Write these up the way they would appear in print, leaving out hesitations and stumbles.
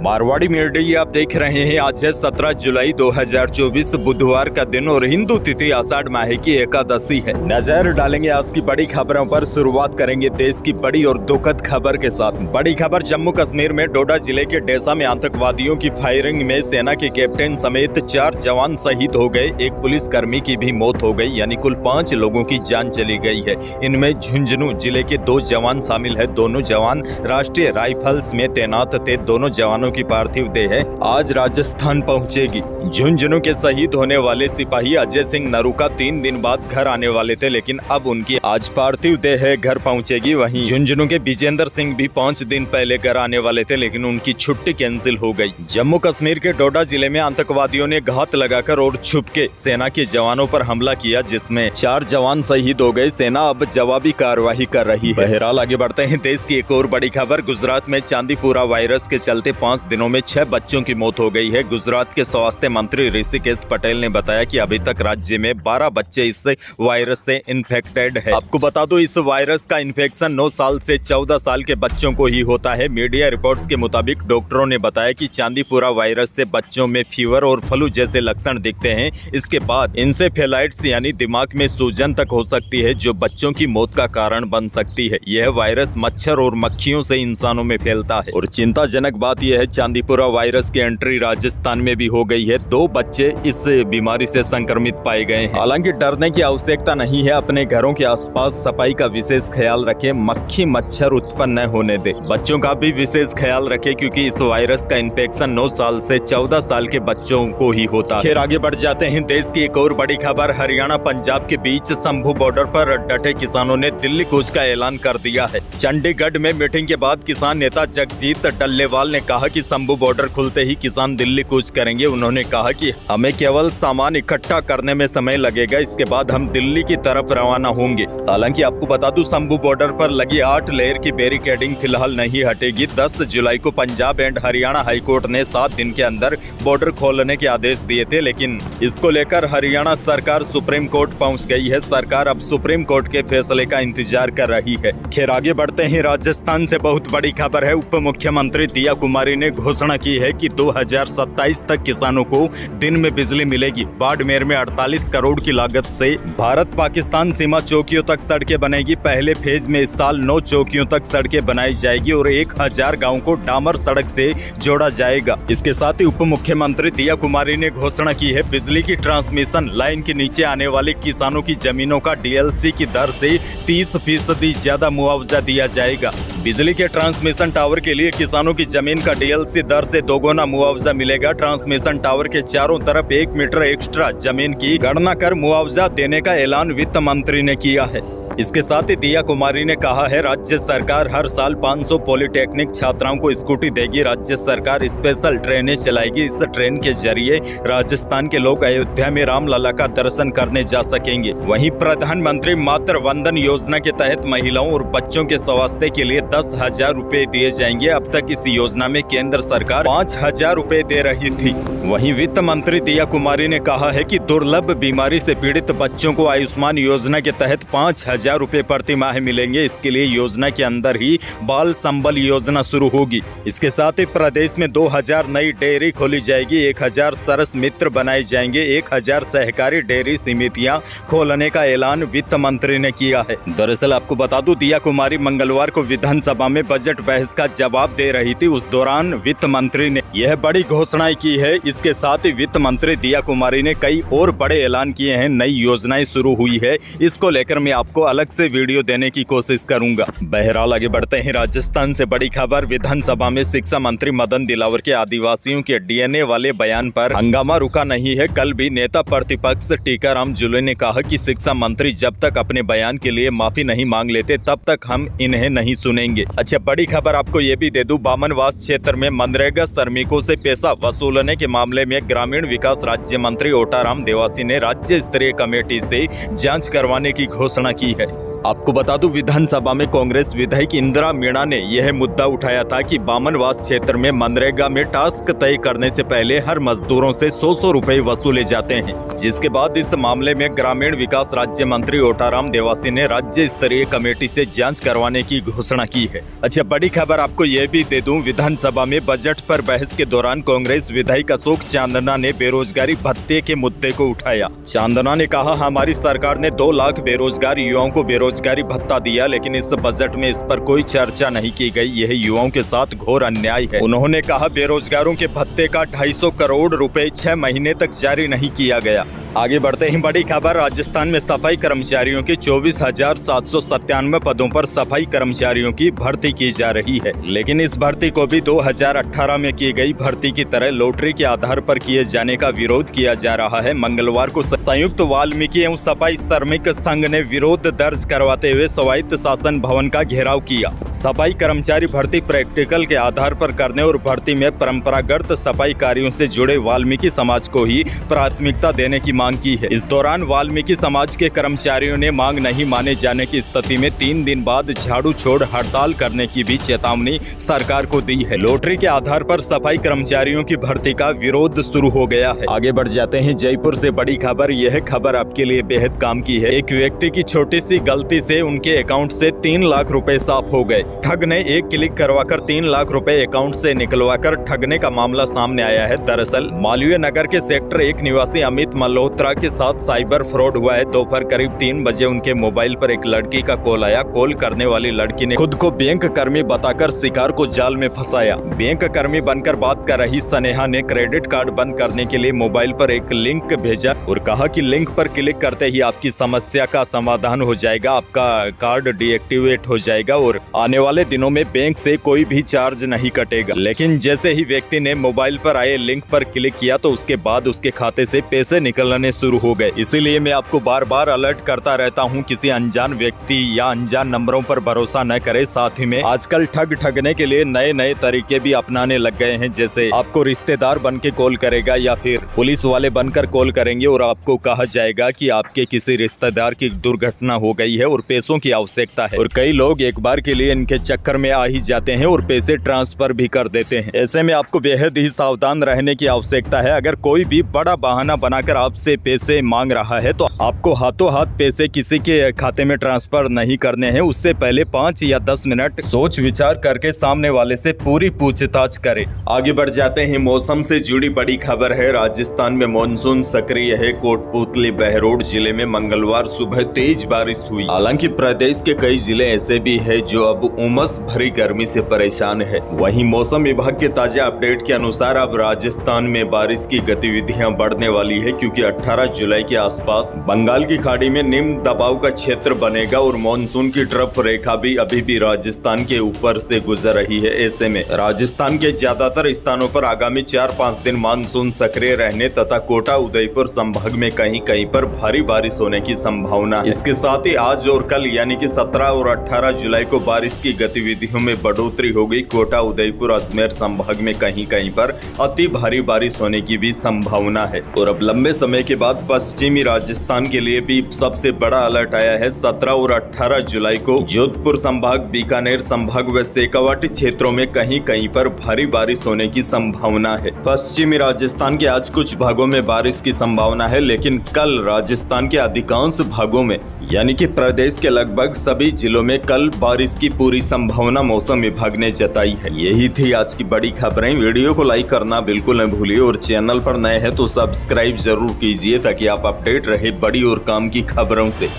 Marwari media आप देख रहे हैं। आज है 17 जुलाई 2024 बुधवार का दिन और हिंदू तिथि आषाढ़ माह की एकादशी है। नजर डालेंगे आज की बड़ी खबरों पर। शुरुआत करेंगे देश की बड़ी और दुखद खबर के साथ। बड़ी खबर जम्मू कश्मीर में डोडा जिले के डेसा में आतंकवादियों की फायरिंग में सेना के कैप्टन समेत 4 जवान शहीद हो गए। एक पुलिसकर्मी की भी मौत हो गई, यानी कुल 5 लोगों की जान चली गई है। इनमें झुंझुनू जिले के 2 जवान शामिल है। दोनों जवान राष्ट्रीय राइफल्स में तैनात थे। दोनों जवानों की पार्थिव देह आज राजस्थान पहुंचेगी। झुंझुनू के शहीद होने वाले सिपाही अजय सिंह नरूका 3 दिन बाद घर आने वाले थे, लेकिन अब उनकी आज पार्थिव देह घर पहुंचेगी। वहीं झुंझुनू के विजेंद्र सिंह भी 5 दिन पहले घर आने वाले थे, लेकिन उनकी छुट्टी कैंसिल हो गई। जम्मू कश्मीर के डोडा जिले में आतंकवादियों ने घात लगाकर और छुपके सेना के जवानों पर हमला किया, जिसमें 4 जवान शहीद हो गए। सेना अब जवाबी कार्रवाई कर रही है। बहरहाल आगे बढ़ते हैं। देश की एक और बड़ी खबर। गुजरात में चांदीपुरा वायरस के चलते 5 दिनों में 6 बच्चों की मौत हो गई है। गुजरात के स्वास्थ्य मंत्री ऋषिकेश पटेल ने बताया कि अभी तक राज्य में 12 बच्चे इस वायरस से इन्फेक्टेड है। आपको बता दो, इस वायरस का इन्फेक्शन 9 साल से 14 साल के बच्चों को ही होता है। मीडिया रिपोर्ट्स के मुताबिक डॉक्टरों ने बताया कि चांदीपुरा वायरस से बच्चों में फीवर और फ्लू जैसे लक्षण दिखते हैं। इसके बाद इंसेफेलाइटिस यानी दिमाग में सूजन तक हो सकती है, जो बच्चों की मौत का कारण बन सकती है। यह वायरस मच्छर और मक्खियों से इंसानों में फैलता है और चिंताजनक बात यह है, चांदीपुरा वायरस की एंट्री राजस्थान में भी हो गई है। 2 बच्चे इस बीमारी से संक्रमित पाए गए हैं। हालांकि डरने की आवश्यकता नहीं है। अपने घरों के आसपास सफाई का विशेष ख्याल रखें। मक्खी मच्छर उत्पन्न न होने दे। बच्चों का भी विशेष ख्याल रखें, क्योंकि इस वायरस का इन्फेक्शन 9 साल से 14 साल के बच्चों को ही होता है। फिर आगे बढ़ जाते हैं। देश की एक और बड़ी खबर। हरियाणा पंजाब के बीच शंभू बॉर्डर पर डटे किसानों ने दिल्ली कूच का ऐलान कर दिया है। चंडीगढ़ में मीटिंग के बाद किसान नेता जगजीत डल्लेवाल ने कहा कि शंभू बॉर्डर खुलते ही किसान दिल्ली कूच करेंगे। उन्होंने कहा कि हमें केवल सामान इकट्ठा करने में समय लगेगा, इसके बाद हम दिल्ली की तरफ रवाना होंगे। हालांकि आपको बता दूं, शंभू बॉर्डर पर लगी 8 लेयर की बैरिकेडिंग फिलहाल नहीं हटेगी। 10 जुलाई को पंजाब एंड हरियाणा हाईकोर्ट ने 7 दिन के अंदर बॉर्डर खोलने के आदेश दिए थे, लेकिन इसको लेकर हरियाणा सरकार सुप्रीम कोर्ट पहुंच गई है। सरकार अब सुप्रीम कोर्ट के फैसले का इंतजार कर रही है। खैर आगे बढ़ते हैं। राजस्थान से बहुत बड़ी खबर है। उप मुख्यमंत्री दिया कुमारी ने घोषणा की है कि 2027 तक किसानों को दिन में बिजली मिलेगी। बाड़मेर में 48 करोड़ की लागत से भारत पाकिस्तान सीमा चौकियों तक सड़कें बनेगी। पहले फेज में इस साल 9 चौकियों तक सड़कें बनाई जाएगी और 1000 गाँव को डामर सड़क से जोड़ा जाएगा। इसके साथ ही उप मुख्यमंत्री दिया कुमारी ने घोषणा की है, बिजली की ट्रांसमिशन लाइन के नीचे आने वाले किसानों की जमीनों का डीएलसी की दर से 30% ज्यादा मुआवजा दिया जाएगा। बिजली के ट्रांसमिशन टावर के लिए किसानों की जमीन का डीएलसी दर से 2 गुना मुआवजा मिलेगा। ट्रांसमिशन टावर के चारों तरफ 1 मीटर एक्स्ट्रा जमीन की गणना कर मुआवजा देने का ऐलान वित्त मंत्री ने किया है। इसके साथ ही दिया कुमारी ने कहा है, राज्य सरकार हर साल 500 पॉलिटेक्निक छात्राओं को स्कूटी देगी। राज्य सरकार स्पेशल ट्रेनें चलाएगी। इस ट्रेन के जरिए राजस्थान के लोग अयोध्या में रामलला का दर्शन करने जा सकेंगे। वहीं प्रधानमंत्री मातृ वंदन योजना के तहत महिलाओं और बच्चों के स्वास्थ्य के लिए 10,000 रुपए दिए जाएंगे। अब तक इस योजना में केंद्र सरकार 5,000 रुपए दे रही थी। वहीं वित्त मंत्री दिया कुमारी ने कहा है कि दुर्लभ बीमारी से पीड़ित बच्चों को आयुष्मान योजना के तहत 5,000 रुपए प्रति माह मिलेंगे। इसके लिए योजना के अंदर ही बाल संबल योजना शुरू होगी। इसके साथ ही प्रदेश में 2000 नई डेयरी खोली जाएगी। 1000 सरस मित्र बनाए जाएंगे। 1000 सहकारी डेयरी समितियां खोलने का ऐलान वित्त मंत्री ने किया है। दरअसल आपको बता दूं, दिया कुमारी मंगलवार को विधानसभा में बजट बहस का जवाब दे रही थी। उस दौरान वित्त मंत्री ने यह बड़ी घोषणाएं की है। इसके साथ ही वित्त मंत्री दिया कुमारी ने कई और बड़े ऐलान किए हैं। नई योजनाएं शुरू हुई है। इसको लेकर मैं आपको अलग से वीडियो देने की कोशिश करूंगा। बहरहाल आगे बढ़ते हैं। राजस्थान से बड़ी खबर। विधानसभा में शिक्षा मंत्री मदन दिलावर के आदिवासियों के डीएनए वाले बयान पर हंगामा रुका नहीं है। कल भी नेता प्रतिपक्ष टीकाराम जूली ने कहा कि शिक्षा मंत्री जब तक अपने बयान के लिए माफी नहीं मांग लेते, तब तक हम इन्हें नहीं सुनेंगे। अच्छा, बड़ी खबर आपको ये भी दे दूं, बामनवास क्षेत्र में मनरेगा श्रमिकों से पैसा वसूलने के मामले में ग्रामीण विकास राज्य मंत्री ओटाराम देवासी ने राज्य स्तरीय कमेटी से जांच करवाने की घोषणा की है। आपको बता दूं, विधानसभा में कांग्रेस विधायक इंदिरा मीणा ने यह मुद्दा उठाया था कि बामनवास क्षेत्र में मनरेगा में टास्क तय करने से पहले हर मजदूरों से 100 रुपए वसूले जाते हैं, जिसके बाद इस मामले में ग्रामीण विकास राज्य मंत्री ओटाराम देवासी ने राज्य स्तरीय कमेटी से जांच करवाने की घोषणा की है। अच्छा, बड़ी खबर आपको यह भी दे दूं, विधानसभा में बजट पर बहस के दौरान कांग्रेस विधायक अशोक चांदना ने बेरोजगारी भत्ते के मुद्दे को उठाया। चांदना ने कहा, हमारी सरकार ने 2 लाख बेरोजगार युवाओं को बेरोजगारी भत्ता दिया, लेकिन इस बजट में इस पर कोई चर्चा नहीं की गई। यह युवाओं के साथ घोर अन्याय है। उन्होंने कहा, बेरोजगारों के भत्ते का 250 करोड़ रुपए 6 महीने तक जारी नहीं किया गया। आगे बढ़ते ही बड़ी खबर, राजस्थान में सफाई कर्मचारियों के 24,797 पदों पर सफाई कर्मचारियों की भर्ती की जा रही है, लेकिन इस भर्ती को भी 2018 में की गई भर्ती की तरह लॉटरी के आधार पर किए जाने का विरोध किया जा रहा है। मंगलवार को संयुक्त वाल्मीकि एवं सफाई श्रमिक संघ ने विरोध दर्ज करवाते हुए स्वायत्त शासन भवन का घेराव किया। सफाई कर्मचारी भर्ती प्रैक्टिकल के आधार पर करने और भर्ती में परंपरागत सफाई कार्यों से जुड़े वाल्मीकि समाज को ही प्राथमिकता देने की मांग की है। इस दौरान वाल्मीकि समाज के कर्मचारियों ने मांग नहीं माने जाने की स्थिति में 3 दिन बाद झाड़ू छोड़ हड़ताल करने की भी चेतावनी सरकार को दी है। लॉटरी के आधार पर सफाई कर्मचारियों की भर्ती का विरोध शुरू हो गया है। आगे बढ़ जाते हैं जयपुर से बड़ी खबर। यह खबर आपके लिए बेहद काम की है। एक व्यक्ति की छोटी सी गलती से उनके अकाउंट से 3 लाख रुपए साफ हो गए। ठग ने एक क्लिक करवाकर 3 लाख रुपए अकाउंट से निकलवाकर ठगने का मामला सामने आया है। दरअसल मालवीय नगर के सेक्टर 1 निवासी अमित मल्होत्रा के साथ साइबर फ्रॉड हुआ है। दोपहर करीब 3 बजे उनके मोबाइल पर एक लड़की का कॉल आया। कॉल करने वाली लड़की ने खुद को बैंक कर्मी बताकर शिकार को जाल में फंसाया। बैंक कर्मी बनकर बात कर रही स्नेहा ने क्रेडिट कार्ड बंद करने के लिए मोबाइल पर एक लिंक भेजा और कहा कि लिंक पर क्लिक करते ही आपकी समस्या का समाधान हो जाएगा, आपका कार्ड डीएक्टिवेट हो जाएगा और आने वाले दिनों में बैंक से कोई भी चार्ज नहीं कटेगा। लेकिन जैसे ही व्यक्ति ने मोबाइल पर आए लिंक पर क्लिक किया तो उसके बाद उसके खाते से पैसे निकलने शुरू हो गए। इसीलिए मैं आपको बार बार अलर्ट करता रहता हूं, किसी अनजान व्यक्ति या अनजान नंबरों पर भरोसा न करें। साथ ही में आजकल ठगने के लिए नए नए तरीके भी अपनाने लग गए हैं, जैसे आपको रिश्तेदार बन के कॉल करेगा या फिर पुलिस वाले बनकर कॉल करेंगे और आपको कहा जाएगा कि आपके किसी रिश्तेदार की दुर्घटना हो गई है और पैसों की आवश्यकता है। और कई लोग एक बार के लिए इनके चक्कर में आ ही जाते हैं और पैसे ट्रांसफर भी कर देते हैं। ऐसे में आपको बेहद ही सावधान रहने की आवश्यकता है। अगर कोई भी बड़ा बहाना बनाकर आपसे पैसे मांग रहा है तो आपको हाथों हाथ पैसे किसी के खाते में ट्रांसफर नहीं करने हैं। उससे पहले 5 या 10 मिनट सोच विचार करके सामने वाले से पूरी पूछताछ करें। आगे बढ़ जाते हैं, मौसम से जुड़ी बड़ी खबर है। राजस्थान में मानसून सक्रिय है। कोटपुतली बहरोड जिले में मंगलवार सुबह तेज बारिश हुई। हालांकि प्रदेश के कई जिले ऐसे भी है जो अब उमस भरी गर्मी से परेशान है। वहीं मौसम विभाग के ताजा अपडेट के अनुसार अब राजस्थान में बारिश की गतिविधियां बढ़ने वाली है, क्योंकि 18 जुलाई के आसपास बंगाल की खाड़ी में निम्न दबाव का क्षेत्र बनेगा और मानसून की ट्रफ रेखा भी अभी भी राजस्थान के ऊपर से गुजर रही है। ऐसे में राजस्थान के ज्यादातर स्थानों पर आगामी 4-5 दिन मानसून सक्रिय रहने तथा कोटा उदयपुर संभाग में कहीं कहीं पर भारी बारिश होने की संभावना है। इसके साथ ही आज और कल यानी कि 17 और 18 जुलाई को बारिश की गतिविधियों में बढ़ोतरी होगी। कोटा उदयपुर अजमेर संभाग में कहीं कहीं पर अति भारी बारिश होने की भी संभावना है। और अब लंबे समय के बाद पश्चिमी राजस्थान के लिए भी सबसे बड़ा अलर्ट आया है। 17 और 18 जुलाई को जोधपुर संभाग, बीकानेर संभाग व शेखावाटी क्षेत्रों में कहीं कहीं पर भारी बारिश होने की संभावना है। पश्चिमी राजस्थान के आज कुछ भागों में बारिश की संभावना है, लेकिन कल राजस्थान के अधिकांश भागों में यानी कि प्रदेश के लगभग सभी जिलों में कल बारिश की पूरी संभावना मौसम विभाग ने जताई है। यही थी आज की बड़ी खबरें। वीडियो को लाइक करना बिल्कुल न भूलिए और चैनल पर नए हैं तो सब्सक्राइब जरूर कीजिए ताकि आप अपडेट रहे बड़ी और काम की खबरों से।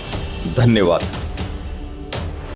धन्यवाद।